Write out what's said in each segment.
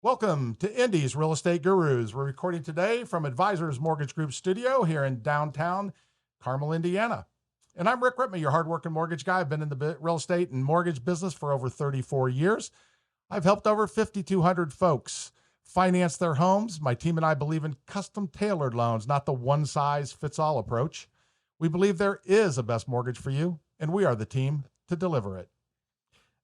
Welcome to Indy's Real Estate Gurus. We're recording today from Advisors Mortgage Group studio here in downtown Carmel, Indiana. And I'm Rick Rittman, your hardworking mortgage guy. I've been in the real estate and mortgage business for over 34 years. I've helped over 5,200 folks finance their homes. My team and I believe in custom tailored loans, not the one-size-fits-all approach. We believe there is a best mortgage for you, and we are the team to deliver it.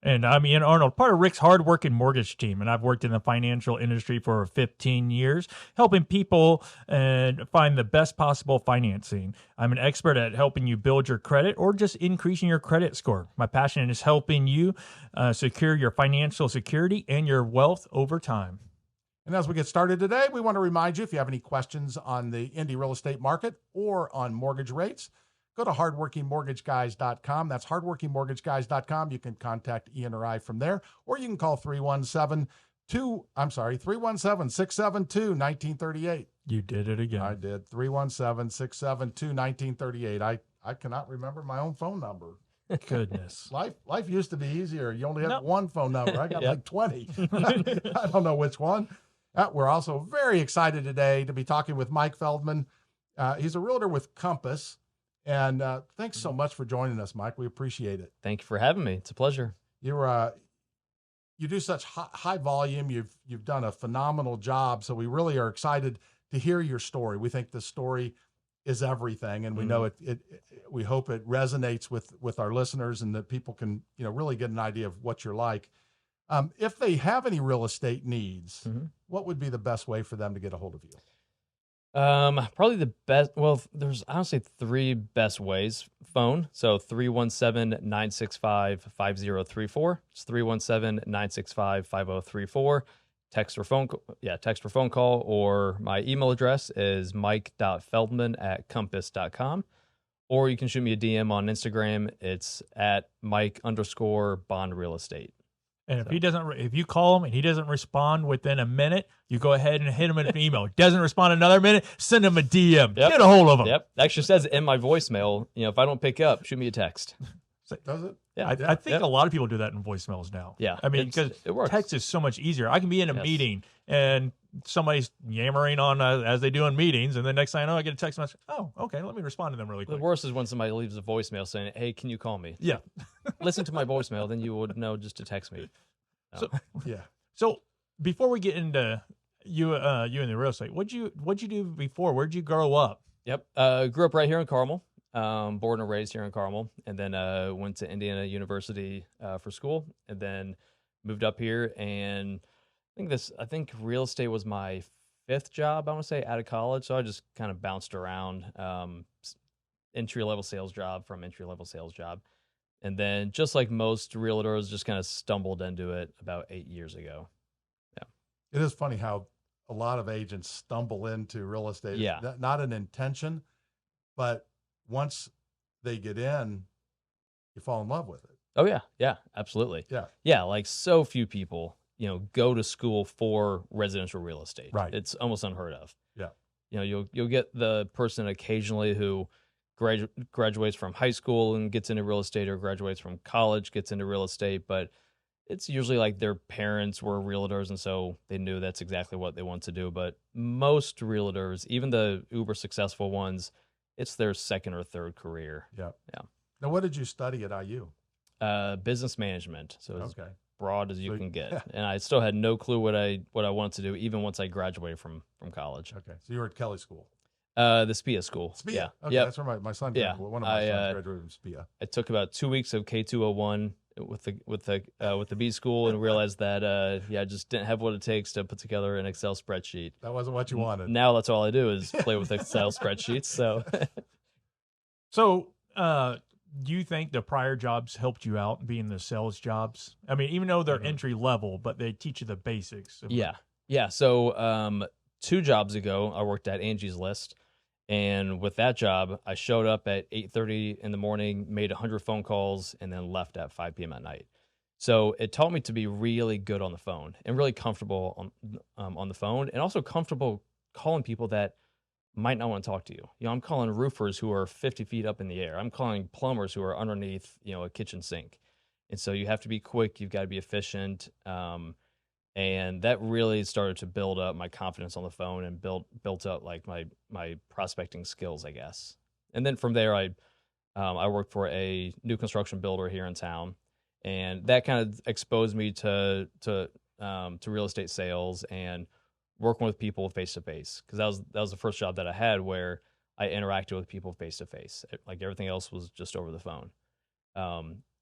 And I'm Ian Arnold, part of Rick's hardworking mortgage team, and I've worked in the financial industry for 15 years, helping people find the best possible financing. I'm an expert at helping you build your credit or just increasing your credit score. My passion is helping you secure your financial security and your wealth over time. And as we get started today, we want to remind you, if you have any questions on the Indy real estate market or on mortgage rates, go to hardworkingmortgageguys.com. That's hardworkingmortgageguys.com. You can contact Ian or I from there, or you can call 317-672-1938. You did it again. I did. 317-672-1938. I cannot remember my own phone number. Goodness. Life used to be easier. You only had one phone number. I got like 20. I don't know which one. We're also very excited today to be talking with Mike Feldman. He's a realtor with Compass. And thanks so much for joining us, Mike. We appreciate it. Thank you for having me. It's a pleasure. You do such high volume. You've done a phenomenal job. So we really are excited to hear your story. We think the story is everything, and we know it. We hope it resonates with our listeners, and that people can really get an idea of what you're like. If they have any real estate needs, what would be the best way for them to get a hold of you? Probably the best. Well, there's honestly three best ways. Phone. So 317-965-5034. It's 317-965-5034. Text or phone call, or my email address is mike.feldman@compass.com. Or you can shoot me a DM on Instagram. It's at Mike_bondrealestate. And if you call him and he doesn't respond within a minute, you go ahead and hit him an email. Doesn't respond another minute, send him a DM. Yep. Get a hold of him. Yep. It actually says in my voicemail, if I don't pick up, shoot me a text. Does it? Yeah. I think a lot of people do that in voicemails now. Yeah. I mean, because it works. text is so much easier. I can be in a meeting and somebody's yammering on as they do in meetings, and the next thing I know, I get a text message. Oh, okay, let me respond to them really quick. The worst is when somebody leaves a voicemail saying, "Hey, can you call me?" Yeah. Listen to my voicemail, then you would know just to text me. So, So before we get into you in the real estate, what'd you do before? Where'd you grow up? Yep. Grew up right here in Carmel. Born and raised here in Carmel, and then went to Indiana University for school, and then moved up here. And I think real estate was my fifth job, I want to say, out of college. So I just kind of bounced around, entry-level sales job from entry-level sales job. And then, just like most realtors, just kind of stumbled into it about 8 years ago. Yeah. It is funny how a lot of agents stumble into real estate. Yeah. Not an intention, but once they get in, you fall in love with it. Oh, yeah. Yeah, absolutely. Yeah. Yeah, like so few people, go to school for residential real estate. Right. It's almost unheard of. Yeah. You'll get the person occasionally who graduates from high school and gets into real estate, or graduates from college, gets into real estate, but it's usually like their parents were realtors, and so they knew that's exactly what they want to do. But most realtors, even the uber successful ones, it's their second or third career. Yeah. Yeah. Now, what did you study at IU? Business management. So it's Okay. broad as you can get. And I still had no clue what I wanted to do, even once I graduated from college. Okay. So you were at Kelly School. The SPIA school. SPIA. Yeah. Okay. Yep. That's where my son graduated. One of my sons graduated from SPIA. I took about 2 weeks of K201 with the B school, and realized that I just didn't have what it takes to put together an Excel spreadsheet. That wasn't what you wanted. Now that's all I do is play with Excel spreadsheets. So, do you think the prior jobs helped you out being the sales jobs? I mean, even though they're entry level, but they teach you the basics. Yeah. So 2 jobs ago, I worked at Angie's List. And with that job, I showed up at 8:30 in the morning, made 100 phone calls, and then left at 5 p.m. at night. So it taught me to be really good on the phone and really comfortable on the phone, and also comfortable calling people that might not want to talk to you. I'm calling roofers who are 50 feet up in the air. I'm calling plumbers who are underneath, a kitchen sink. And so you have to be quick. You've got to be efficient. And that really started to build up my confidence on the phone and built up like my prospecting skills, I guess. And then from there, I worked for a new construction builder here in town, and that kind of exposed me to real estate sales and working with people face to face, because that was the first job that I had where I interacted with people face to face. Like everything else was just over the phone.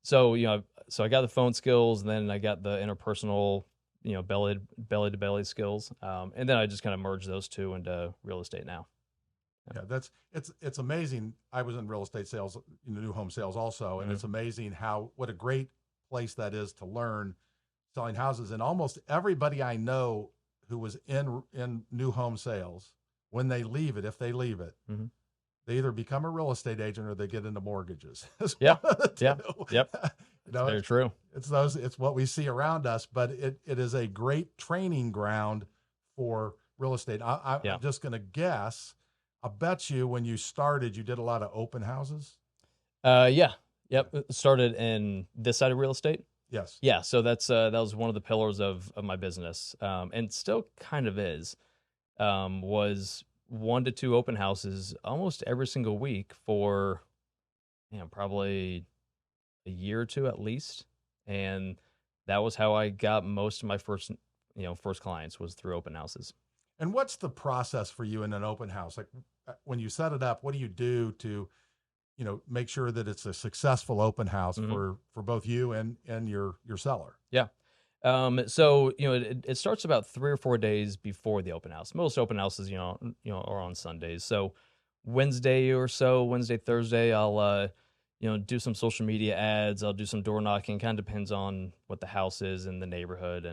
So so I got the phone skills, and then I got the interpersonal, belly to belly skills, and then I just kind of merged those two into real estate now. Yeah, it's amazing. I was in real estate sales, new home sales also, and it's amazing what a great place that is to learn selling houses. And almost everybody I know who was in new home sales, when they leave it, if they leave it, Mm-hmm. they either become a real estate agent or they get into mortgages. It's Yeah, one of the yeah, two. yep. You It's know, very true. it's what we see around us, but it is a great training ground for real estate. Yeah. I'm just going to guess. I bet you when you started, you did a lot of open houses. Yeah. Yep. It started in this side of real estate. Yes. Yeah. So that was one of the pillars of my business, and still kind of is, was 1 to 2 open houses almost every single week for, probably a year or two at least. And that was how I got most of my first clients, was through open houses. And what's the process for you in an open house? Like when you set it up, what do you do to, make sure that it's a successful open house Mhm. for both you and your seller? Yeah. So it starts about 3 or 4 days before the open house. Most open houses, are on Sundays. So Wednesday, Thursday, I'll do some social media ads. I'll do some door knocking. Kind of depends on what the house is and the neighborhood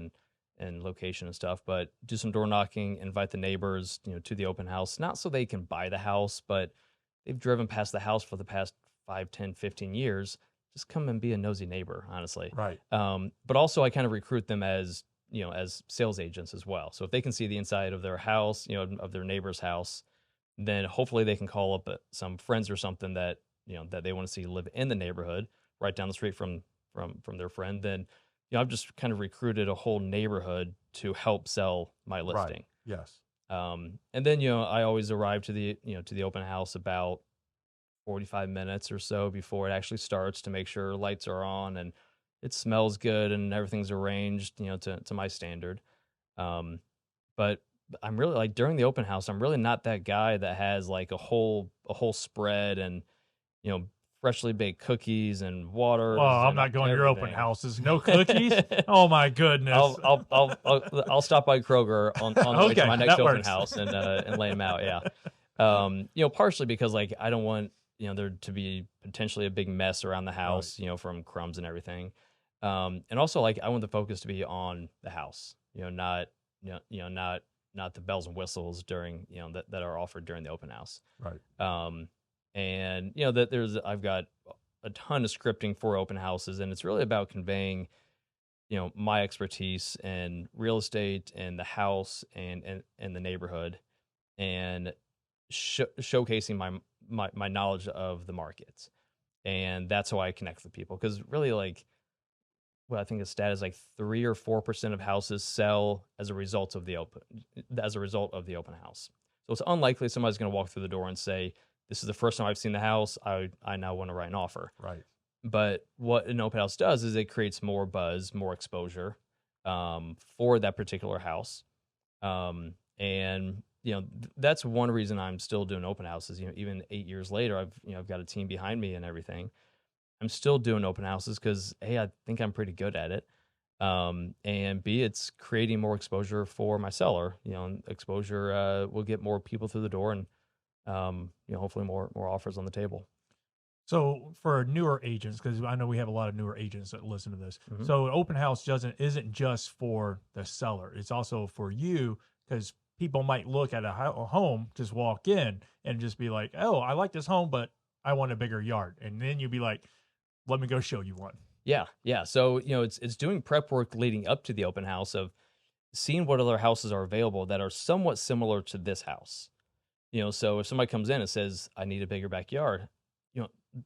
and location and stuff. But do some door knocking, invite the neighbors, to the open house, not so they can buy the house, but they've driven past the house for the past 5, 10, 15 years. Just come and be a nosy neighbor, honestly. Right. But also I kind of recruit them as, as sales agents as well. So if they can see the inside of their house, of their neighbor's house, then hopefully they can call up some friends or something that, that they want to see live in the neighborhood right down the street from their friend. Then, I've just kind of recruited a whole neighborhood to help sell my listing. Right. Yes. And then, I always arrive to the open house about 45 minutes or so before it actually starts, to make sure lights are on and it smells good and everything's arranged, to my standard. But I'm really, like, during the open house, I'm really not that guy that has like a whole spread and, you know, freshly baked cookies and waters. Well, I'm and not going to your open everything. houses. No cookies? Oh my goodness. I'll stop by Kroger on like Okay, my next that open works. house and lay them out. Yeah. Partially because, like, I don't want, there to be potentially a big mess around the house, from crumbs and everything. And also, like, I want the focus to be on the house, not, not the bells and whistles during, that are offered during the open house. Right. And that I've got a ton of scripting for open houses, and it's really about conveying, my expertise in real estate and the house and the neighborhood, and showcasing my knowledge of the markets. And that's how I connect with people, because really, like, what I think the stat is like 3 or 4% of houses sell as a result of the open house. So it's unlikely somebody's going to walk through the door and say, "This is the first time I've seen the house. I now want to write an offer." Right. But what an open house does is it creates more buzz, more exposure, for that particular house. And that's one reason I'm still doing open houses. Even 8 years later, I've got a team behind me and everything. I'm still doing open houses because, A, I think I'm pretty good at it. And B, it's creating more exposure for my seller. And exposure will get more people through the door, and hopefully more offers on the table. So for newer agents, because I know we have a lot of newer agents that listen to this. Mhm. So an open house isn't just for the seller; it's also for you, because people might look at a home, just walk in and just be like, "Oh, I like this home, but I want a bigger yard," and then you'd be like, "Let me go show you one." Yeah, yeah. So it's doing prep work leading up to the open house, of seeing what other houses are available that are somewhat similar to this house. So if somebody comes in and says, "I need a bigger backyard,"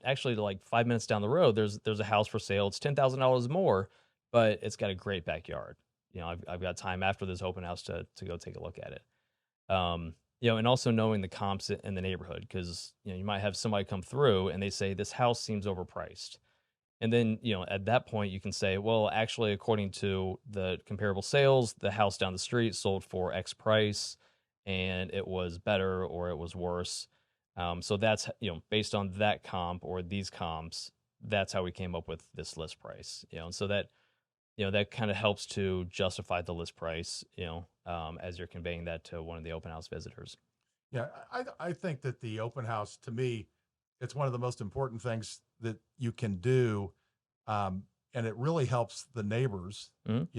actually, like 5 minutes down the road, there's a house for sale. It's $10,000 more, but it's got a great backyard. I've got time after this open house to go take a look at it. And also knowing the comps in the neighborhood, because you might have somebody come through and they say this house seems overpriced. And then, at that point you can say, well, actually, according to the comparable sales, the house down the street sold for X price and it was better or it was worse. So that's, based on that comp or these comps, that's how we came up with this list price, and so that, that kind of helps to justify the list price, as you're conveying that to one of the open house visitors. Yeah, I think that the open house, to me, it's one of the most important things that you can do, and it really helps the neighbors. Mhm.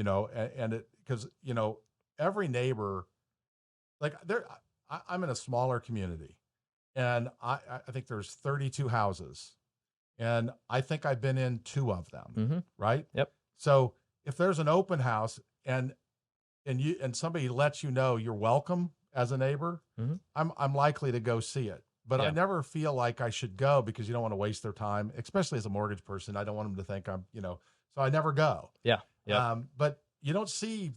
And it because every neighbor, like I'm in a smaller community, and I think there's 32 houses, and I think I've been in 2 of them, Mm-hmm. right? Yep. So if there's an open house and somebody lets you know you're welcome as a neighbor, Mhm. I'm likely to go see it. But I Yeah. never feel like I should go because you don't want to waste their time, especially as a mortgage person. I don't want them to think so I never go. Yeah. Yep. But you don't see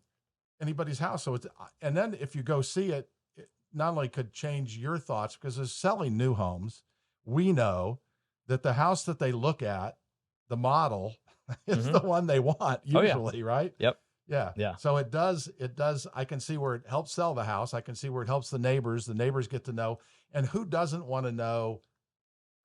anybody's house. And then if you go see it, it not only could change your thoughts, because as selling new homes, we know that the house that they look at, the model is Mhm. the one they want Oh, yeah. usually, right? Yep. Yeah. Yeah. So it does, I can see where it helps sell the house. I can see where it helps the neighbors. The neighbors get to know. And who doesn't want to know?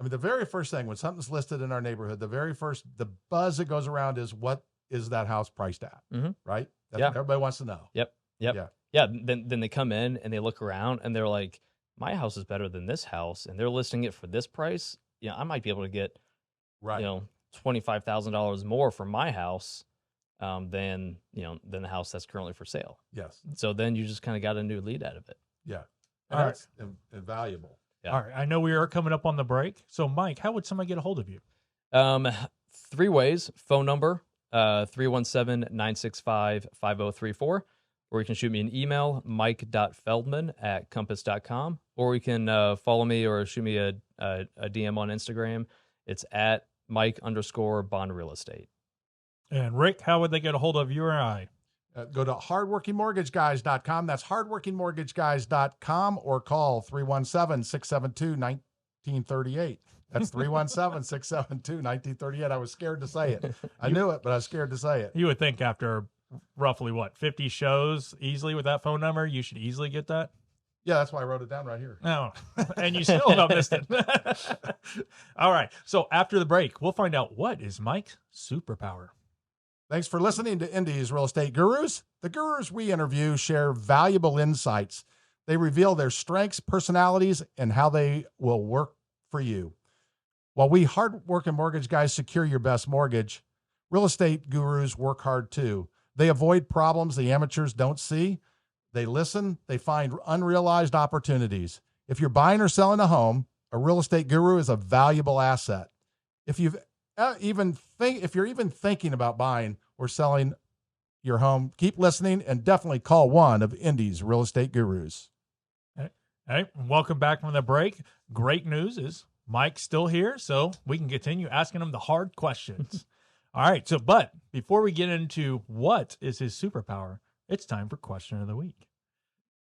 I mean, the very first thing when something's listed in our neighborhood, the buzz that goes around is, what is that house priced at? Mhm. Right? That's Yeah. what everybody wants to know. Yep. Yep. Yeah. Yeah. Then they come in and they look around and they're like, my house is better than this house, and they're listing it for this price. I might be able to get, Right. $25,000 more for my house, than the house that's currently for sale. Yes. So then you just kind of got a new lead out of it. Yeah. All And right. that's invaluable. Yeah. All right. I know we are coming up on the break. So, Mike, how would somebody get a hold of you? 3 ways. Phone number, 317-965-5034. Or you can shoot me an email, mike.feldman@compass.com. Or you can follow me or shoot me a DM on Instagram. It's at Mike_Bond Real Estate. And Rick, how would they get a hold of you or I? Go to hardworkingmortgageguys.com. That's hardworkingmortgageguys.com, or call 317-672-1938. That's 317-672-1938. I was scared to say it. I knew it, but I was scared to say it. You would think after roughly 50 shows easily with that phone number, you should easily get that. Yeah, that's why I wrote it down right here. No, and you still have missed it. All right. So after the break, we'll find out what is Mike's superpower. Thanks for listening to Indy's Real Estate Gurus. The gurus we interview share valuable insights. They reveal their strengths, personalities, and how they will work for you. While we hard-working mortgage guys secure your best mortgage, real estate gurus work hard too. They avoid problems the amateurs don't see. They listen. They find unrealized opportunities. If you're buying or selling a home, a real estate guru is a valuable asset. If you're even thinking about buying or selling your home, keep listening and definitely call one of Indy's real estate gurus. Hey, welcome back from the break. Great news is Mike's still here, so we can continue asking him the hard questions. All right. So, but before we get into what is his superpower, it's time for question of the week.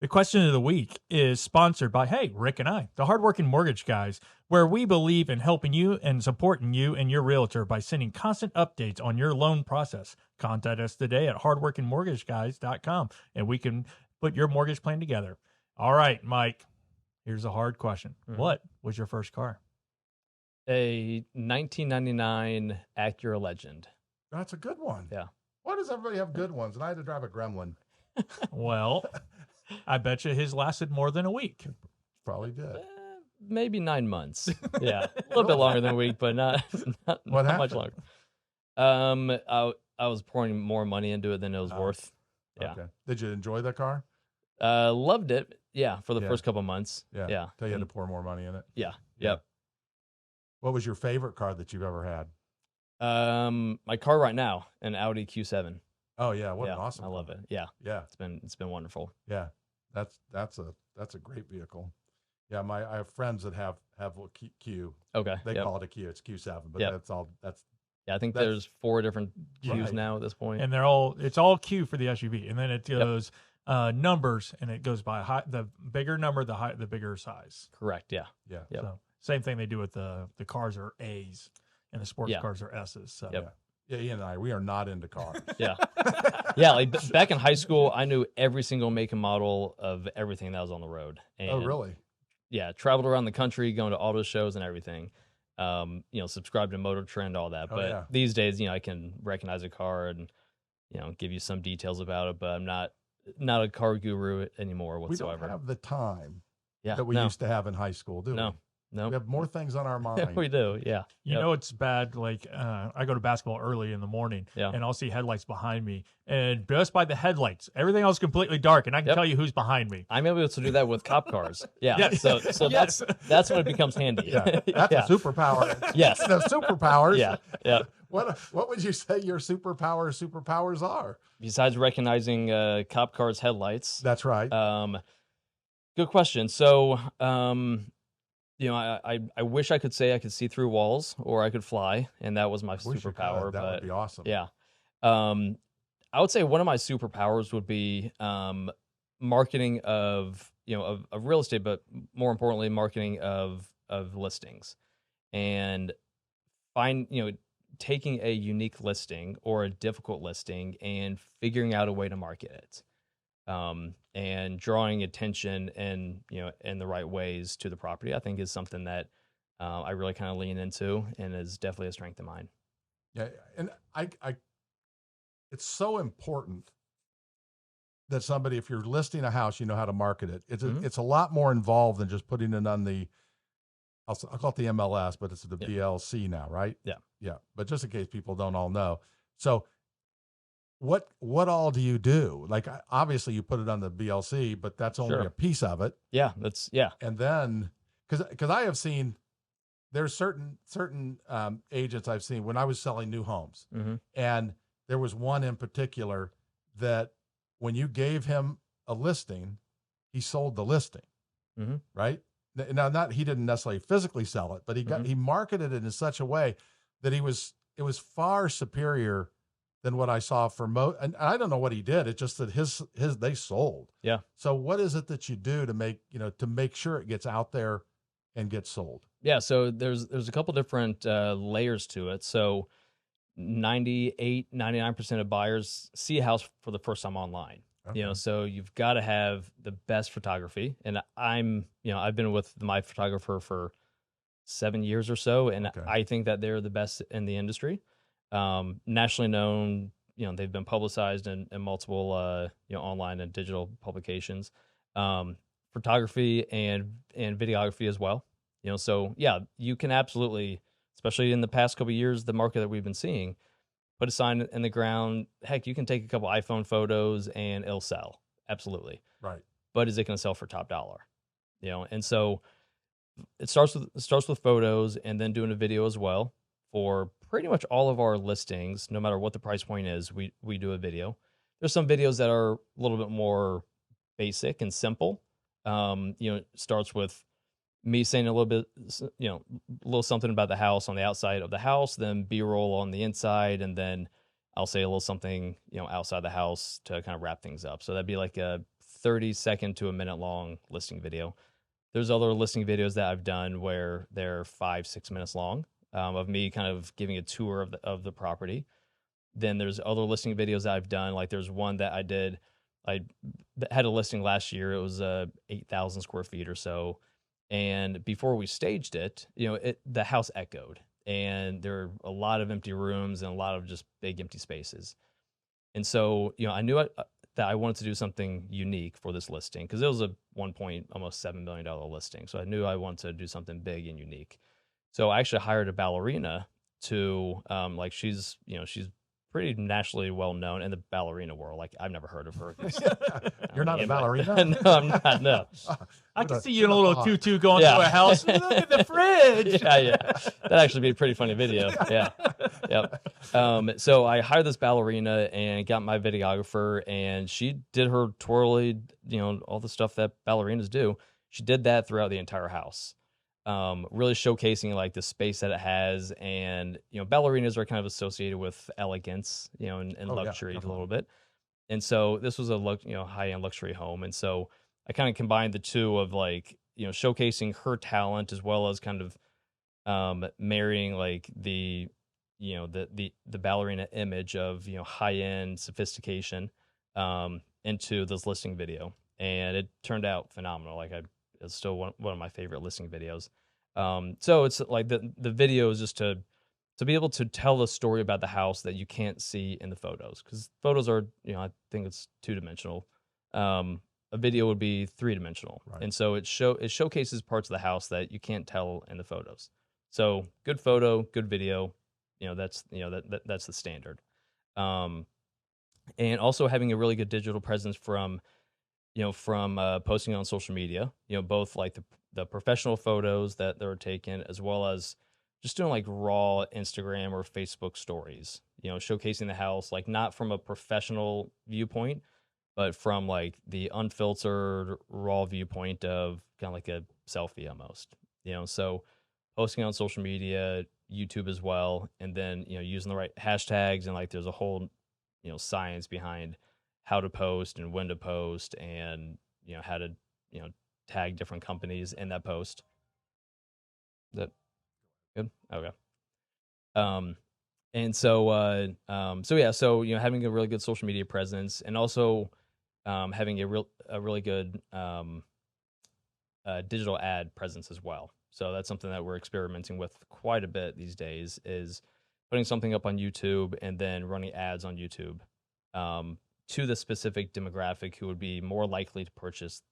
The question of the week is sponsored by, Rick and I, the hardworking mortgage guys, where we believe in helping you and supporting you and your realtor by sending constant updates on your loan process. Contact us today at hardworkingmortgageguys.com, and we can put your mortgage plan together. All right, Mike, here's a hard question. Mm-hmm. What was your first car? A 1999 Acura Legend. That's a good one. Yeah. Why does everybody have good ones? And I had to drive a Gremlin. Well, I bet you his lasted more than a week. Probably did. Maybe 9 months. Yeah, a little bit longer than a week, but not much longer. I was pouring more money into it than it was worth. Yeah. Okay. Did you enjoy the car? Loved it. Yeah, for the Yeah. first couple months. Yeah. Till you had to pour more money in it. Yeah. Yeah. Yep. What was your favorite car that you've ever had? My car right now, an Audi Q7. Oh yeah, what an awesome! I love it. Yeah, yeah, it's been wonderful. Yeah, that's a great vehicle. Yeah, I have friends that have a Q. Okay, They call it a Q. It's Q7, but Yeah, I think That's- there's 4 different cues Right. now at this point. And it's all Q for the SUV, and then it goes numbers, and it goes by the bigger number, the bigger size. Correct. Yeah. Yeah. Yep. So same thing they do with the cars are A's, and the sports Yeah. cars are S's. So Yep. Yeah, Ian and I, we are not into cars. Yeah. Yeah. Like back in high school, I knew every single make and model of everything that was on the road. And Oh, really? yeah, traveled around the country, going to auto shows and everything. Subscribed to Motor Trend, all that. Oh, But yeah. these days, I can recognize a car and give you some details about it. But I'm not a car guru anymore We whatsoever. don't have the time Yeah, that we no, used to have in high school, do no, we? no. We have more things on our mind. We do. Yeah, You know it's bad. Like I go to basketball early in the morning, Yeah. and I'll see headlights behind me, and just by the headlights, everything else completely dark, and I can Yep. tell you who's behind me. I'm able to do that with cop cars. Yeah, Yes. so Yes. that's when it becomes handy. Yeah, that's Yeah. a superpower. Yes. Speaking of superpowers, Yeah, yeah. what would you say your superpowers are? Besides recognizing cop cars' headlights, That's right. good question. So, I wish I could say I could see through walls or I could fly, and that was my Wish you could. superpower. That But would be awesome. yeah, I would say one of my superpowers would be marketing of real estate, but more importantly, marketing of listings, and taking a unique listing or a difficult listing and figuring out a way to market it. And drawing attention and in the right ways to the property, I think is something that I really kind of lean into and is definitely a strength of mine. Yeah, and I it's so important that somebody, if you're listing a house, you know how to market it. It's a lot more involved than just putting it on the, I'll call it the MLS, but it's the BLC now, right? Yeah. Yeah. But just in case people don't all know. So what all do you do? Like, obviously you put it on the BLC, but that's only Sure. a piece of it. Yeah, yeah. And then, because I have seen, there's certain agents I've seen when I was selling new homes, and there was one in particular that when you gave him a listing, he sold the listing, right? Now, he didn't necessarily physically sell it, but he marketed it in such a way that it was far superior than what I saw for and I don't know what he did. It's just that they sold. Yeah. So what is it that you do to make sure it gets out there and gets sold? Yeah, so there's a couple different layers to it. So 99% of buyers see a house for the first time online. Okay. So you've got to have the best photography. And I've been with my photographer for 7 years or so, and Okay. I think that they're the best in the industry. Nationally known, they've been publicized in multiple online and digital publications. Photography and videography as well. So yeah, you can absolutely, especially in the past couple of years, the market that we've been seeing, put a sign in the ground. Heck, you can take a couple iPhone photos and it'll sell. Absolutely. Right. But is it going to sell for top dollar? And so it starts with photos and then doing a video as well. For pretty much all of our listings, no matter what the price point is, we do a video. There's some videos that are a little bit more basic and simple. It starts with me saying a little bit, a little something about the house on the outside of the house, then B-roll on the inside, and then I'll say a little something, outside the house to kind of wrap things up. So that'd be like a 30-second to a minute long listing video. There's other listing videos that I've done where they're 5-6 minutes long, of me kind of giving a tour of the property. Then there's other listing videos that I've done. Like there's one that I did. I had a listing last year. It was 8,000 square feet or so. And before we staged it, the house echoed, and there were a lot of empty rooms and a lot of just big empty spaces. And so, I knew that I wanted to do something unique for this listing because it was a almost $7 million listing. So I knew I wanted to do something big and unique. So I actually hired a ballerina to, she's pretty nationally well known in the ballerina world. Like I've never heard of her. You're not a ballerina? No, I'm not. No. I can see you in a little tutu going to a house. Look at the fridge. Yeah. That'd actually be a pretty funny video. Yeah. Yep. So I hired this ballerina and got my videographer, and she did her twirly, all the stuff that ballerinas do. She did that throughout the entire house. really showcasing like the space that it has. And, ballerinas are kind of associated with elegance, and Oh yeah, luxury a definitely. little bit. And so this was a high-end luxury home. And so I kind of combined the two of like, showcasing her talent as well as kind of marrying like the ballerina image of high-end sophistication into this listing video, and it turned out phenomenal. Like it's still one of my favorite listing videos. So it's like the video is just to be able to tell a story about the house that you can't see in the photos, because photos are, I think it's two-dimensional. A video would be three-dimensional, Right. and so it showcases parts of the house that you can't tell in the photos. So good photo, good video, that's that's the standard. Um, and also having a really good digital presence from posting on social media, both like the professional photos that are taken, as well as just doing like raw Instagram or Facebook stories, showcasing the house, like not from a professional viewpoint, but from like the unfiltered raw viewpoint of kind of like a selfie almost, so posting on social media, YouTube as well, and then, using the right hashtags, and like there's a whole, science behind how to post and when to post, and, how to, you know, tag different companies in that post. Is that good? Okay. Um, and so yeah, so having a really good social media presence, and also having a really good digital ad presence as well. So that's something that we're experimenting with quite a bit these days, is putting something up on YouTube and then running ads on YouTube um, to the specific demographic who would be more likely to purchase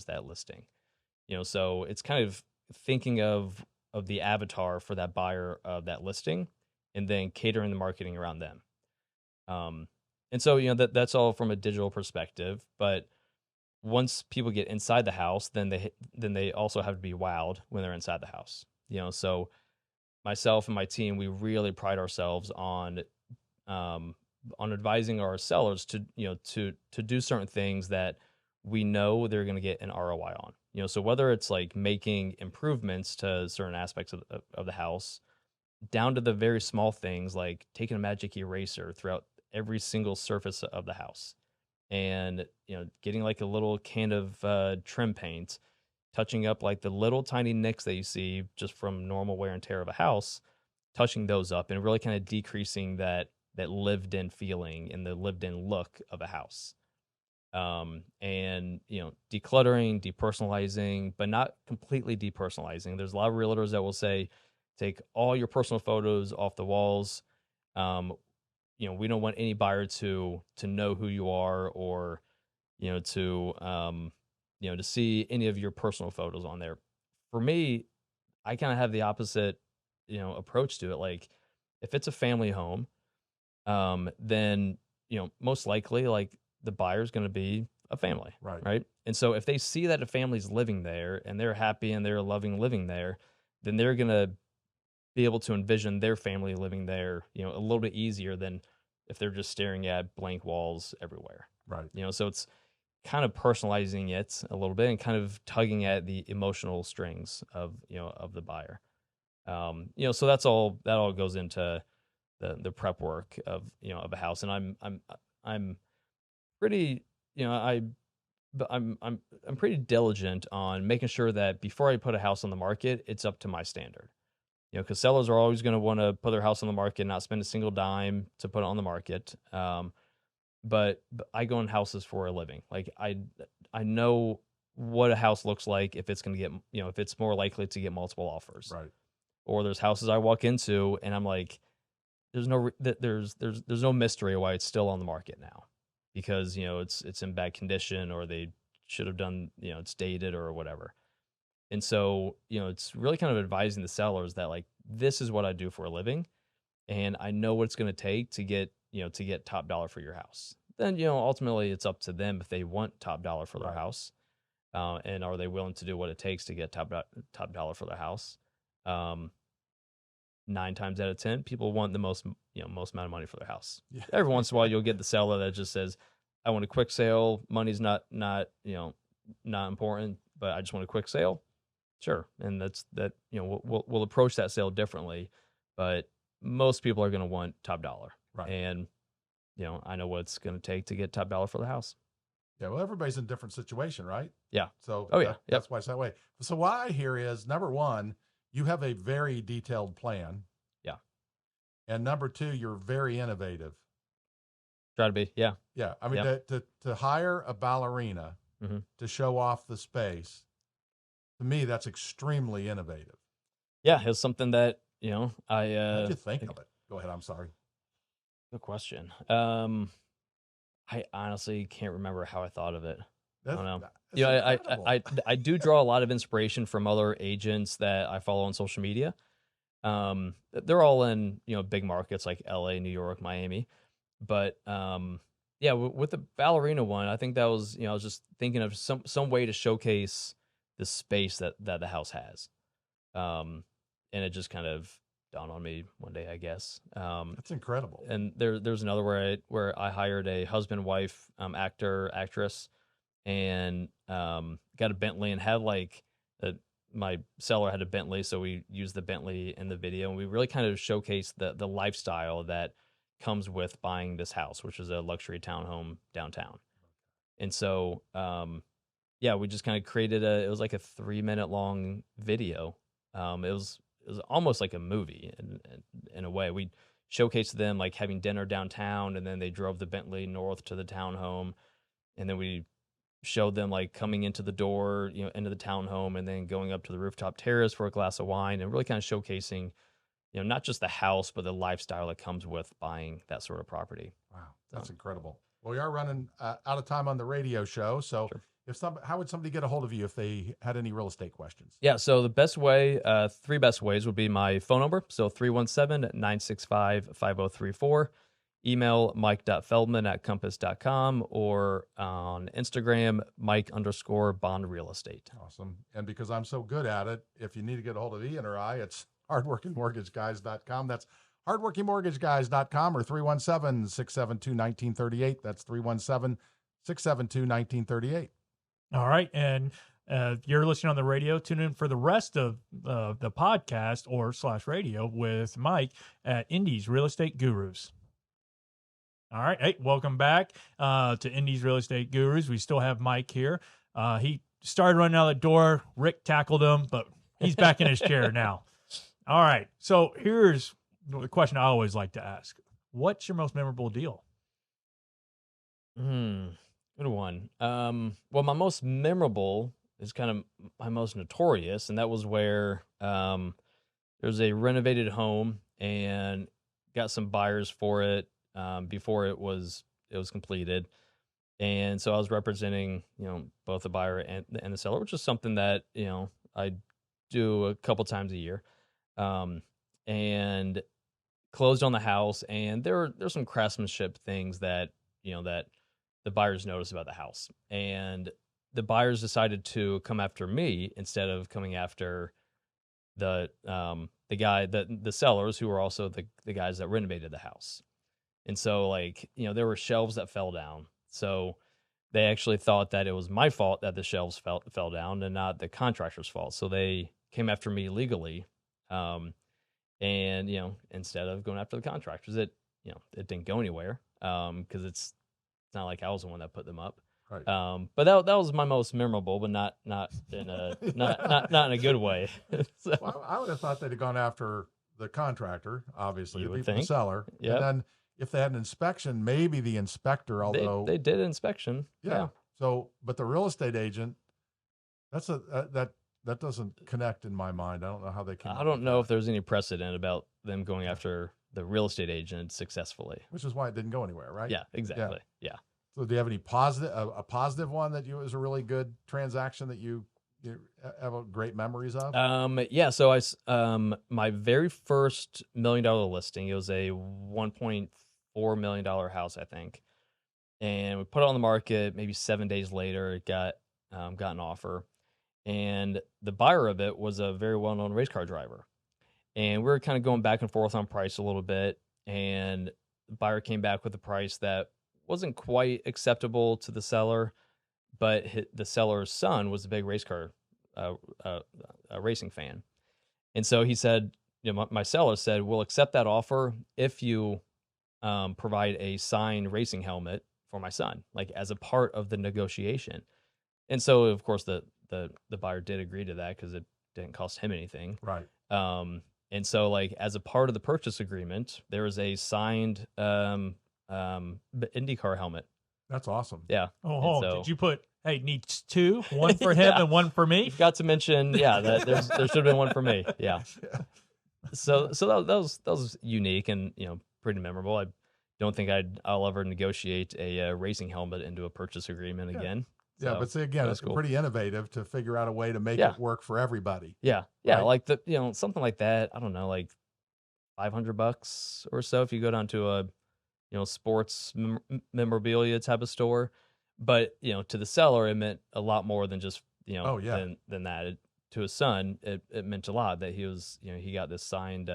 that listing. So it's kind of thinking of the avatar for that buyer of that listing, and then catering the marketing around them. Um, and so that's all from a digital perspective, but once people get inside the house, then they also have to be wowed when they're inside the house. So myself and my team, we really pride ourselves um, on advising our sellers to to do certain things that we know they're going to get an ROI on. So whether it's like making improvements to certain aspects of the house, down to the very small things like taking a magic eraser throughout every single surface of the house, and getting like a little can of trim paint, touching up like the little tiny nicks that you see just from normal wear and tear of a house, touching those up, and really kind of decreasing that lived in feeling and the lived in look of a house. And decluttering, depersonalizing, but not completely depersonalizing. There's a lot of realtors that will say take all your personal photos off the walls. um, we don't want any buyer to know who you are, or to to see any of your personal photos on there. For me, I kind of have the opposite approach to it. Like if it's a family home, then most likely like the buyer's going to be a family, Right. right? And so if they see that a family's living there and they're happy and they're loving living there, then they're going to be able to envision their family living there, a little bit easier than if they're just staring at blank walls everywhere. Right. So it's kind of personalizing it a little bit and kind of tugging at the emotional strings of the buyer. So that all goes into the prep work of a house. And I'm pretty, I but I'm pretty diligent on making sure that before I put a house on the market, it's up to my standard. Because sellers are always going to want to put their house on the market, not spend a single dime to put it on the market. But I go in houses for a living. Like I know what a house looks like, if it's going to get, if it's more likely to get multiple offers. Right. Or there's houses I walk into and I'm like, there's no mystery why it's still on the market now, because it's in bad condition, or they should have done, it's dated or whatever. And so it's really kind of advising the sellers that like, this is what I do for a living, and I know what it's going to take to get top dollar for your house. Then ultimately it's up to them if they want top dollar for their Right. house, and are they willing to do what it takes to get top dollar for their house. Um, 9 times out of 10, people want the most amount of money for their house. Yeah. Every once in a while, you'll get the seller that just says, "I want a quick sale. Money's not important, but I just want a quick sale." Sure, and that. We'll approach that sale differently, but most people are going to want top dollar, Right. and I know what it's going to take to get top dollar for the house. Yeah. Well, everybody's in a different situation, right? Yeah. So Oh yeah. Yep. that's why it's that way. So what I hear is number one, you have a very detailed plan. Yeah. And number two, you're very innovative. Try to be. Yeah. Yeah. I mean, Yep. to hire a ballerina hmm to show off the space, to me, that's extremely innovative. Yeah. It's something that I. How'd you think of it? Go ahead. I'm sorry. Good question. I honestly can't remember how I thought of it. I don't know. That's incredible. I do draw a lot of inspiration from other agents that I follow on social media. They're all in big markets like LA, New York, Miami. But yeah, with the ballerina one, I think that was I was just thinking of some way to showcase the space that the house has. And it just kind of dawned on me one day, I guess. That's incredible. And there's another where I hired a husband wife actress, and got a Bentley and had my seller had a Bentley, so we used the Bentley in the video, and we really kind of showcased the lifestyle that comes with buying this house, which is a luxury townhome downtown. And so yeah, we just kind of created it was like a 3-minute long video. It was almost like a movie in a way. We showcased them like having dinner downtown, and then they drove the Bentley north to the townhome, and then we showed them like coming into the door, into the townhome, and then going up to the rooftop terrace for a glass of wine, and really kind of showcasing, not just the house, but the lifestyle that comes with buying that sort of property. Wow, that's incredible. Well, we are running out of time on the radio show, so Sure. how would somebody get a hold of you if they had any real estate questions? Yeah, so the best way, 3 best ways would be my phone number. So 317-965-5034. Email mike.feldman@compass.com, or on Instagram, Mike_bondrealestate. Awesome. And because I'm so good at it, if you need to get a hold of Ian or I, it's hardworkingmortgageguys.com. That's hardworkingmortgageguys.com, or 317-672-1938. That's 317-672-1938. All right. And you're listening on the radio. Tune in for the rest of the podcast or / radio with Mike at Indy's Real Estate Gurus. All right. Hey, welcome back to Indy's Real Estate Gurus. We still have Mike here. He started running out the door. Rick tackled him, but he's back in his chair now. All right. So here's the question I always like to ask. What's your most memorable deal? Good one. Well, my most memorable is kind of my most notorious, and that was where there's a renovated home and got some buyers for it before it was completed. And so I was representing, both the buyer and the seller, which is something that, I do a couple times a year. And closed on the house, and there's some craftsmanship things that, that the buyers noticed about the house. And the buyers decided to come after me instead of coming after the sellers, who were also the guys that renovated the house. And so there were shelves that fell down. So they actually thought that it was my fault that the shelves fell down and not the contractor's fault. So they came after me legally. And instead of going after the contractors, it didn't go anywhere. Cause it's not like I was the one that put them up. Right. But that was my most memorable, but not in a not in a good way. So, Well, I would have thought they'd have gone after the contractor, obviously, You the would people, the think. seller. Yep. And then if they had an inspection, maybe the inspector, although they did an inspection. yeah. So, but the real estate agent, that doesn't connect in my mind. I don't know how they can. I don't know if there's any precedent about them going after the real estate agent successfully. Which is why it didn't go anywhere, right? Yeah, exactly. Yeah. So, do you have any a positive one that was a really good transaction that you have great memories of? Yeah. So my very first $1 million listing, it was a $1.4 million house, I think. And we put it on the market. Maybe 7 days later, it got an offer. And the buyer of it was a very well-known race car driver. And we were kind of going back and forth on price a little bit. And the buyer came back with a price that wasn't quite acceptable to the seller, but the seller's son was a big race car a racing fan. And so he said, my seller said, we'll accept that offer if you provide a signed racing helmet for my son, like as a part of the negotiation. And so, of course, the buyer did agree to that because it didn't cost him anything. Right. And so, like, as a part of the purchase agreement, there was a signed IndyCar helmet. That's awesome. Yeah. Oh, did you put, hey, needs two, one for him Yeah. and one for me? You forgot to mention, that there should have been one for me. Yeah. So that was unique and pretty memorable. I don't think I'll ever negotiate a racing helmet into a purchase agreement again. Yeah, So but see, again, that it's was cool. pretty innovative to figure out a way to make it work for everybody. Yeah, right? like something like that. I don't know, like $500 or so if you go down to a sports memorabilia type of store. But to the seller, it meant a lot more than just than that. To his son, it meant a lot that he was he got this signed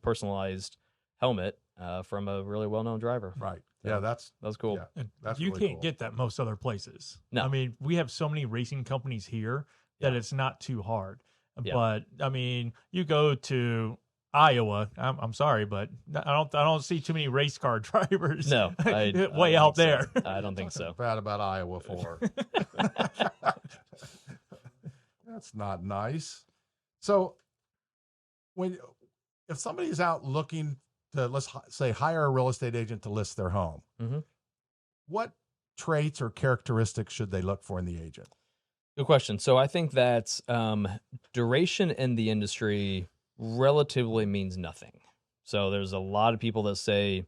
personalized helmet from a really well known driver. Right. So, Yeah, that was cool. Yeah, And that's you really can't cool. get that most other places. No. I mean, we have so many racing companies here that it's not too hard. Yeah. But I mean, you go to Iowa. I'm sorry, but I don't see too many race car drivers. No, way out there. So. I don't think so. Bad about Iowa for. That's not nice. So, if somebody's out looking to, let's say, hire a real estate agent to list their home, Mm-hmm. what traits or characteristics should they look for in the agent? Good question. So I think that duration in the industry relatively means nothing. So there's a lot of people that say,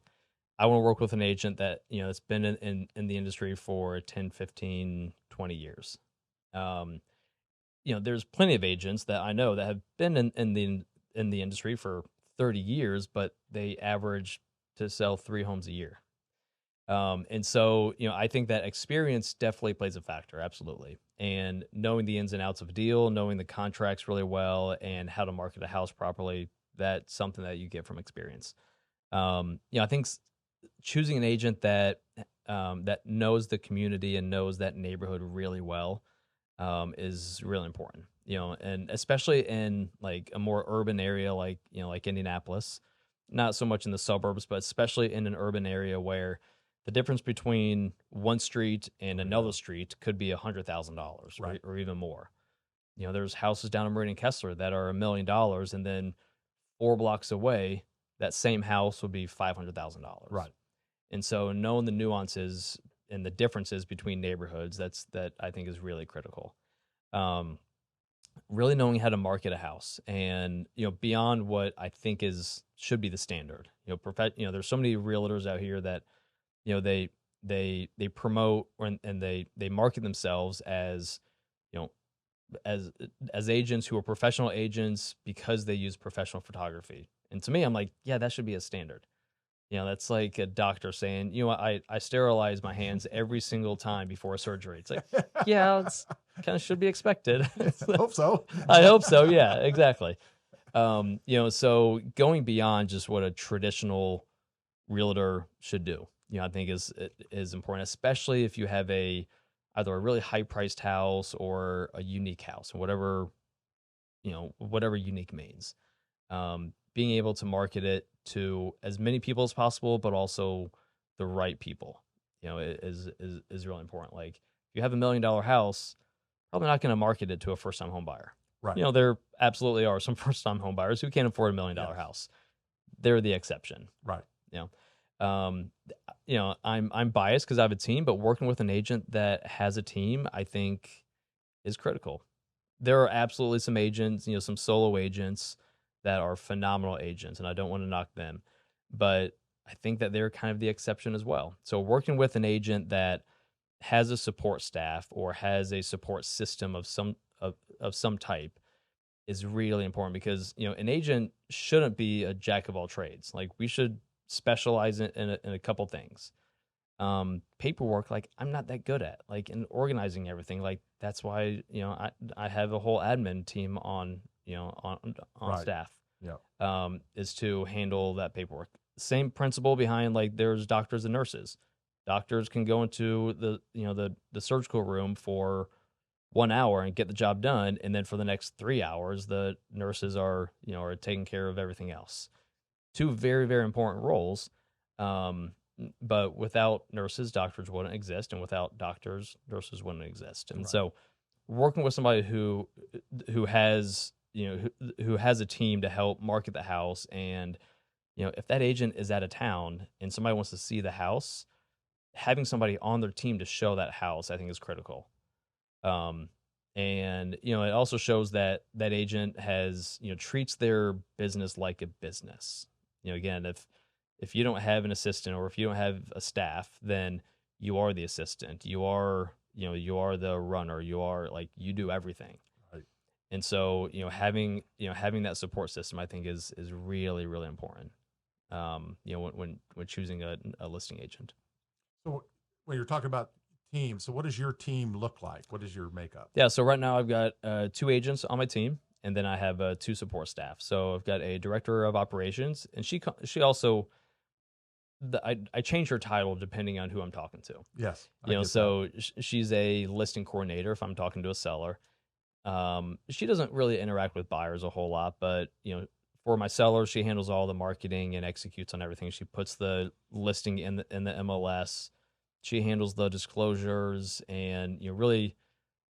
I want to work with an agent that, that's been in the industry for 10, 15, 20 years. There's plenty of agents that I know that have been in the industry for 30 years, but they average to sell 3 homes a year. And so, I think that experience definitely plays a factor. Absolutely. And knowing the ins and outs of a deal, knowing the contracts really well and how to market a house properly, that's something that you get from experience. I think choosing an agent that knows the community and knows that neighborhood really well, is really important, and especially in like a more urban area, like Indianapolis, not so much in the suburbs, but especially in an urban area where the difference between one street and another street could be $100,000, Right. or even more. There's houses down in Meridian Kessler that are $1 million, and then 4 blocks away, that same house would be $500,000. Right. And so knowing the nuances and the differences between neighborhoods, that I think is really critical. Really knowing how to market a house, and beyond what I think should be the standard. There's so many realtors out here that they promote and they market themselves as as agents who are professional agents because they use professional photography. And to me, I'm like, yeah, that should be a standard. That's like a doctor saying, I sterilize my hands every single time before a surgery. It's like, yeah, it's kind of should be expected. I hope so. I hope so. Yeah, exactly. So going beyond just what a traditional realtor should do, I think is important, especially if you have either a really high priced house or a unique house, whatever unique means. Being able to market it to as many people as possible, but also the right people, is really important. Like if you have $1 million house, probably not going to market it to a first time home buyer. Right. There absolutely are some first time home buyers who can't afford $1 million house. They're the exception. Right. I'm biased because I have a team, but working with an agent that has a team, I think is critical. There are absolutely some agents, some solo agents that are phenomenal agents, and I don't want to knock them, but I think that they're kind of the exception as well. So working with an agent that has a support staff or has a support system of some type is really important, because an agent shouldn't be a jack of all trades. Like we should specialize in a couple things. Paperwork, like I'm not that good at, like in organizing everything. Like that's why I have a whole admin team on Right. staff. Yeah. Is to handle that paperwork. Same principle behind, like there's doctors and nurses. Doctors can go into the surgical room for 1 hour and get the job done, and then for the next 3 hours, the nurses are are taking care of everything else. Two very, very important roles. But without nurses, doctors wouldn't exist, and without doctors, nurses wouldn't exist. And Right. so, working with somebody who has who has a team to help market the house, and if that agent is out of town and somebody wants to see the house, having somebody on their team to show that house, I think, is critical. Um, and it also shows that that agent has treats their business like a business. Again, if you don't have an assistant or if you don't have a staff, then you are the assistant. You are you are the runner. You are like you do everything. Right. And so having that support system, I think, is really, really important. When choosing a listing agent. So when you're talking about team, so what does your team look like? What is your makeup? Yeah, so right now I've got 2 agents on my team, and then I have 2 support staff. So I've got a director of operations, and she also I change her title depending on who I'm talking to. Yes, I get that. So she's a listing coordinator if I'm talking to a seller. She doesn't really interact with buyers a whole lot, but for my sellers, she handles all the marketing and executes on everything. She puts the listing in the MLS. She handles the disclosures and really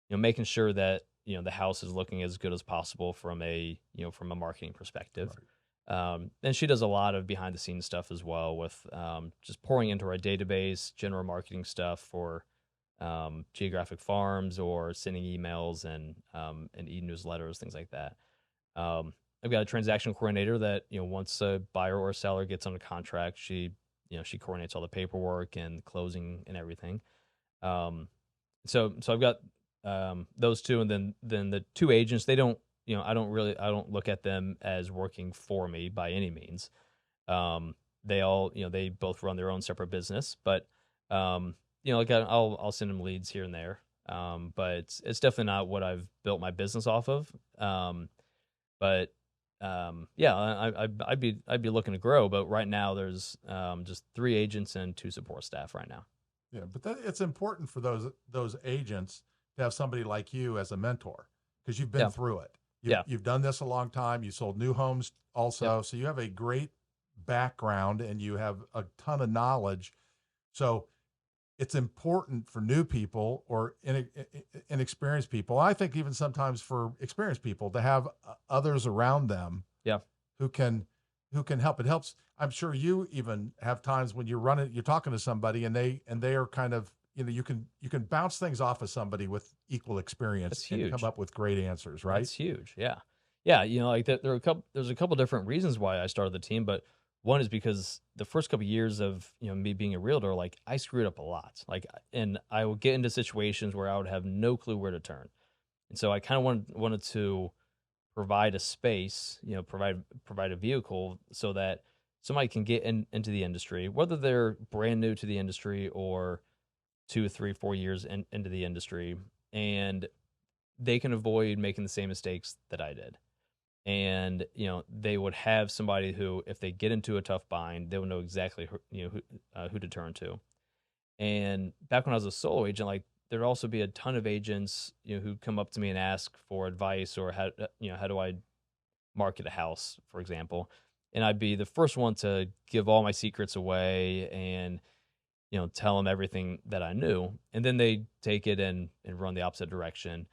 making sure that the house is looking as good as possible from a from a marketing perspective. Right. And she does a lot of behind the scenes stuff as well with just pouring into our database, general marketing stuff for geographic farms or sending emails and e-newsletters, things like that. I've got a transaction coordinator that once a buyer or a seller gets on a contract, she coordinates all the paperwork and closing and everything. So I've got those two, and then the 2 agents. They don't I don't look at them as working for me by any means. They all they both run their own separate business, but like I'll send them leads here and there. But it's definitely not what I've built my business off of. But yeah, I'd be looking to grow, but right now there's just 3 agents and 2 support staff right now. Yeah, but it's important for those agents to have somebody like you as a mentor because you've been Yeah, through it. yeah, You've done this a long time. You sold new homes yep, also, so you have a great background and you have a ton of knowledge. So it's important for new people or inexperienced people. I think even sometimes for experienced people to have others around them yeah. who can help. It helps. I'm sure you even have times when you're talking to somebody and they are kind of, you can bounce things off of somebody with equal experience That's and come huge. up with great answers, right? That's huge. Yeah. Yeah. Like there's a couple different reasons why I started the team, but one is because the first couple years of, me being a realtor, like I screwed up a lot. Like, and I would get into situations where I would have no clue where to turn. And so I kind of wanted to provide a space, provide a vehicle so that somebody can get into the industry, whether they're brand new to the industry or 2, 3, 4 years into the industry, and they can avoid making the same mistakes that I did. And they would have somebody who, if they get into a tough bind, they would know exactly who to turn to. And back when I was a solo agent, like there'd also be a ton of agents who'd come up to me and ask for advice or how do I market a house, for example. And I'd be the first one to give all my secrets away and tell them everything that I knew, and then they take it and run the opposite direction.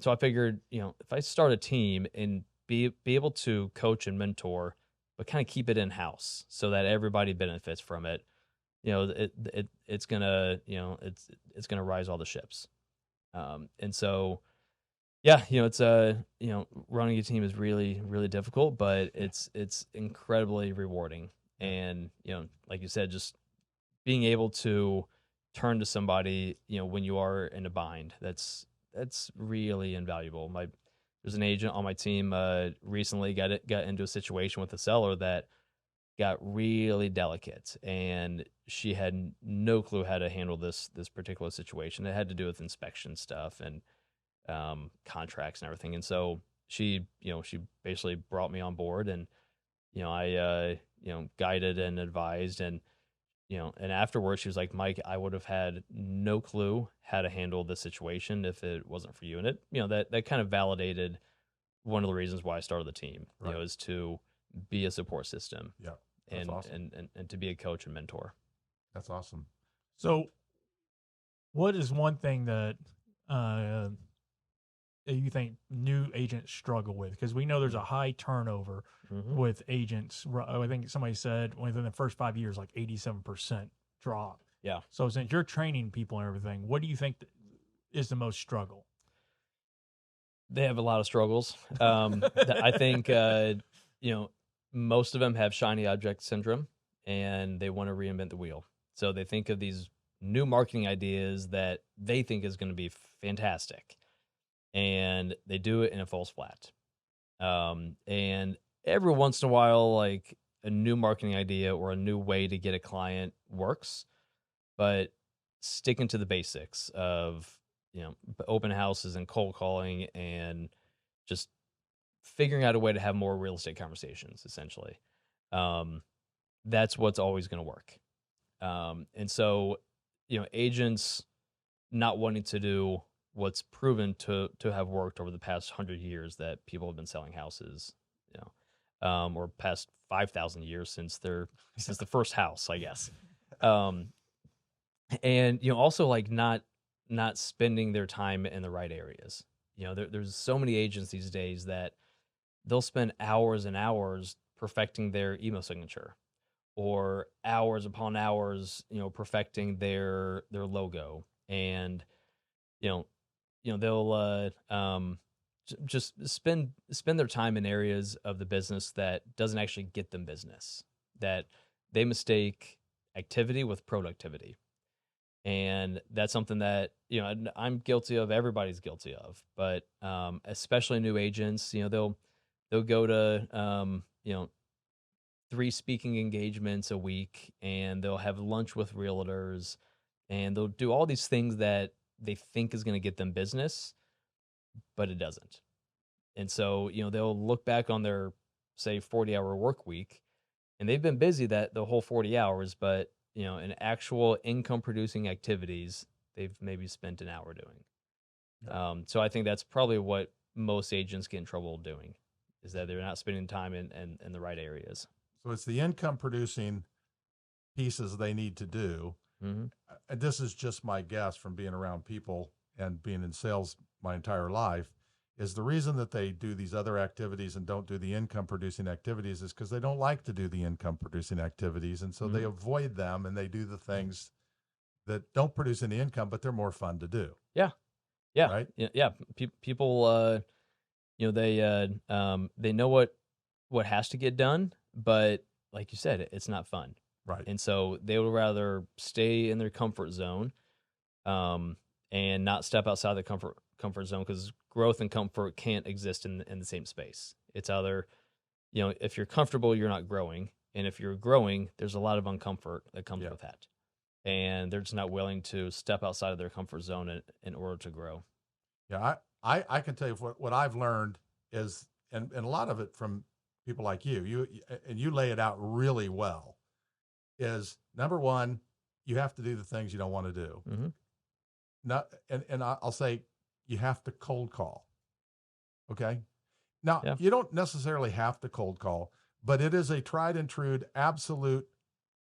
So I figured, if I start a team and be able to coach and mentor, but kind of keep it in house so that everybody benefits from it, it's gonna it's gonna rise all the ships. And so yeah, it's running a team is really, really difficult, but it's incredibly rewarding. And like you said, just being able to turn to somebody, when you are in a bind, that's really invaluable. There's an agent on my team recently got into a situation with a seller that got really delicate, and she had no clue how to handle this particular situation. It had to do with inspection stuff and contracts and everything. And so she basically brought me on board, and I guided and advised, and And afterwards she was like, Mike, I would have had no clue how to handle the situation if it wasn't for you. And that kind of validated one of the reasons why I started the team, Right. is to be a support system Yeah. That's awesome. and to be a coach and mentor. That's awesome. So, what is one thing that uh, you think new agents struggle with? Because we know there's a high turnover Mm-hmm. with agents. I think somebody said within the first 5 years, like 87% drop. Yeah. So, since you're training people and everything, what do you think is the most struggle? They have a lot of struggles. I think, most of them have shiny object syndrome and they want to reinvent the wheel. So they think of these new marketing ideas that they think is going to be fantastic, and they do it in a false flat. And every once in a while, like a new marketing idea or a new way to get a client works, but sticking to the basics of, open houses and cold calling and just figuring out a way to have more real estate conversations, essentially. That's what's always going to work. And so, agents not wanting to do what's proven to have worked over the past 100 years that people have been selling houses, or past 5,000 years since the first house, I guess. And also like not spending their time in the right areas. There's so many agents these days that they'll spend hours and hours perfecting their email signature, or hours upon hours, perfecting their logo, and you know they'll just spend their time in areas of the business that doesn't actually get them business, that they mistake activity with productivity. And that's something that, I'm guilty of, everybody's guilty of, but especially new agents, they'll go to 3 speaking engagements a week, and they'll have lunch with realtors, and they'll do all these things that they think is going to get them business, but it doesn't. And so, they'll look back on their, say, 40-hour work week, and they've been busy that the whole 40 hours, but, in actual income producing activities, they've maybe spent an hour doing. Yeah. So I think that's probably what most agents get in trouble doing, is that they're not spending time in the right areas. So it's the income producing pieces they need to do. Mm-hmm. And this is just my guess from being around people and being in sales my entire life, is the reason that they do these other activities and don't do the income producing activities is because they don't like to do the income producing activities. And so they avoid them and they do the things that don't produce any income, but they're more fun to do. Yeah. Yeah. Right. Yeah. People, they know what has to get done, but like you said, it's not fun. Right. And so they would rather stay in their comfort zone, and not step outside the comfort zone, because growth and comfort can't exist in the same space. It's either, if you're comfortable, you're not growing, and if you're growing, there's a lot of uncomfort that comes with that, and they're just not willing to step outside of their comfort zone in order to grow. Yeah, I can tell you what I've learned is, and a lot of it from people like you lay it out really well, is number one, you have to do the things you don't want to do. Mm-hmm. Not, and I'll say you have to cold call. Okay. Now, Yeah. you don't necessarily have to cold call, but it is a tried and true absolute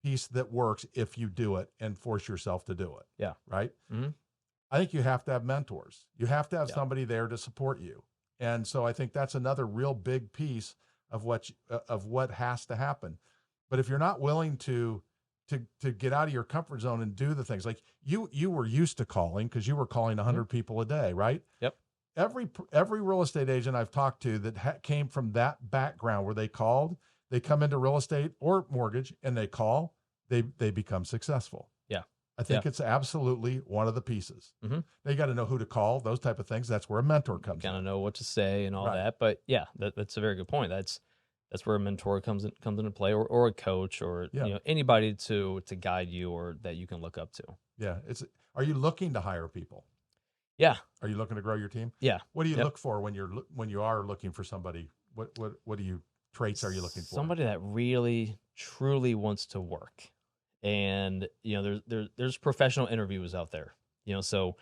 piece that works if you do it and force yourself to do it. Yeah. Right. Mm-hmm. I think you have to have mentors. You have to have somebody there to support you. And so I think that's another real big piece of what has to happen. But if you're not willing to get out of your comfort zone and do the things like you were used to calling, because you were calling 100 people a day, right? Yep. Every real estate agent I've talked to that came from that background where they called, they come into real estate or mortgage and they call, they become successful. Yeah. I think it's absolutely one of the pieces. Mm-hmm. Now you got to know who to call, those type of things. That's where a mentor comes in. Kind of know what to say and all that. But yeah, that's a very good point. That's where a mentor comes into play, or a coach, or anybody to guide you or that you can look up to. Yeah. Are you looking to hire people? Yeah. Are you looking to grow your team? Yeah. What do you look for when you are looking for somebody? What traits are you looking for? Somebody that really truly wants to work. And there's professional interviewers out there, so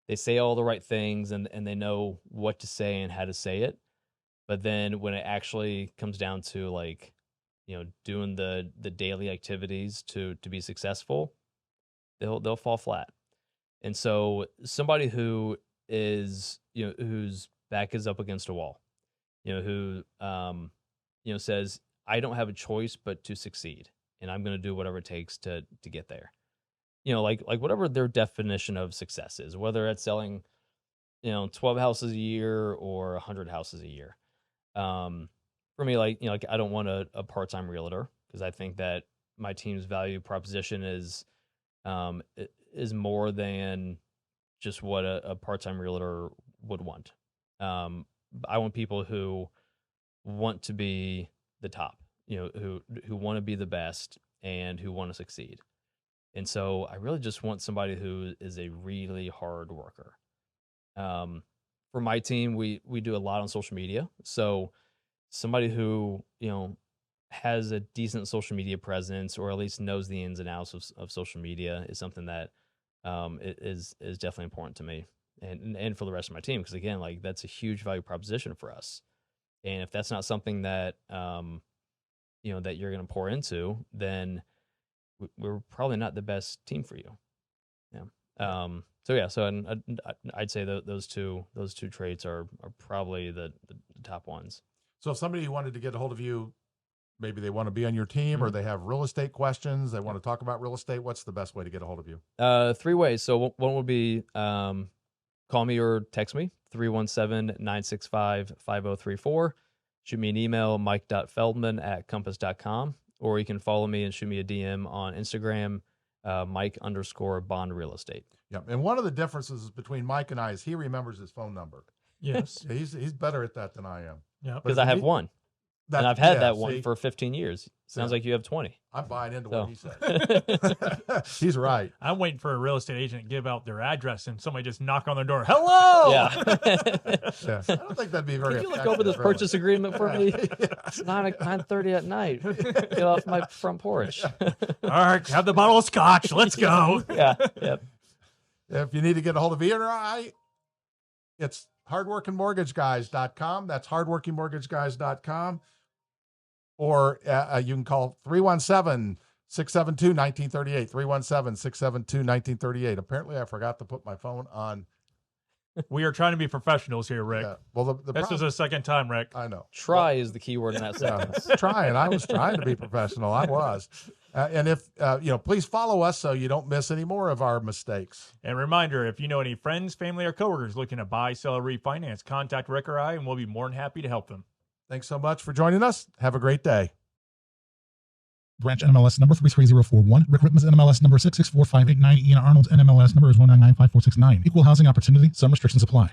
they say all the right things, and they know what to say and how to say it. But then when it actually comes down to, like, doing the daily activities to be successful, they'll fall flat. And so somebody who is, whose back is up against a wall, who says, I don't have a choice but to succeed, and I'm going to do whatever it takes to get there. Like whatever their definition of success is, whether it's selling, 12 houses a year or 100 houses a year. For me, like, I don't want a part-time realtor, because I think that my team's value proposition is more than just what a part-time realtor would want. I want people who want to be the top, who want to be the best and who want to succeed. And so I really just want somebody who is a really hard worker. For my team, we do a lot on social media. So somebody who, has a decent social media presence, or at least knows the ins and outs of social media, is something that is definitely important to me, and for the rest of my team, because again, like, that's a huge value proposition for us. And if that's not something that that you're going to pour into, then we're probably not the best team for you. Yeah. So I'd say those two traits are probably the top ones. So if somebody wanted to get a hold of you, maybe they want to be on your team, or they have real estate questions, they want to talk about real estate, what's the best way to get a hold of you? 3 ways. So one would be call me or text me, 317-965-5034. Shoot me an email, mike.feldman@compass.com, or you can follow me and shoot me a DM on Instagram, Mike_bond real estate. Yeah. And one of the differences between Mike and I is he remembers his phone number. Yes. Yeah, he's better at that than I am. Yeah. Because I have one. And I've had that one for 15 years. Sounds like you have 20. I'm buying into what he said. He's right. I'm waiting for a real estate agent to give out their address and somebody just knock on their door. Hello. Yeah. Yeah. I don't think that'd be very. Can you look over this purchase agreement for me? It's 9:30 at night. Get off my front porch. All right, have the bottle of scotch. Let's go. Yeah. Yep. If you need to get a hold of Ian or I, it's hardworkingmortgageguys.com. That's hardworkingmortgageguys.com. Or you can call 317-672-1938, 317-672-1938. Apparently, I forgot to put my phone on. We are trying to be professionals here, Rick. Yeah. Well, this is the second time, Rick. I know. Try is the key word in that sentence. Trying. I was trying to be professional. I was. And if, please follow us so you don't miss any more of our mistakes. And reminder, if you know any friends, family, or coworkers looking to buy, sell, or refinance, contact Rick or I, and we'll be more than happy to help them. Thanks so much for joining us. Have a great day. Branch NMLS number 33041. Rick Rittman's NMLS number 664589. Ian Arnold's NMLS number is 1995469. Equal housing opportunity. Some restrictions apply.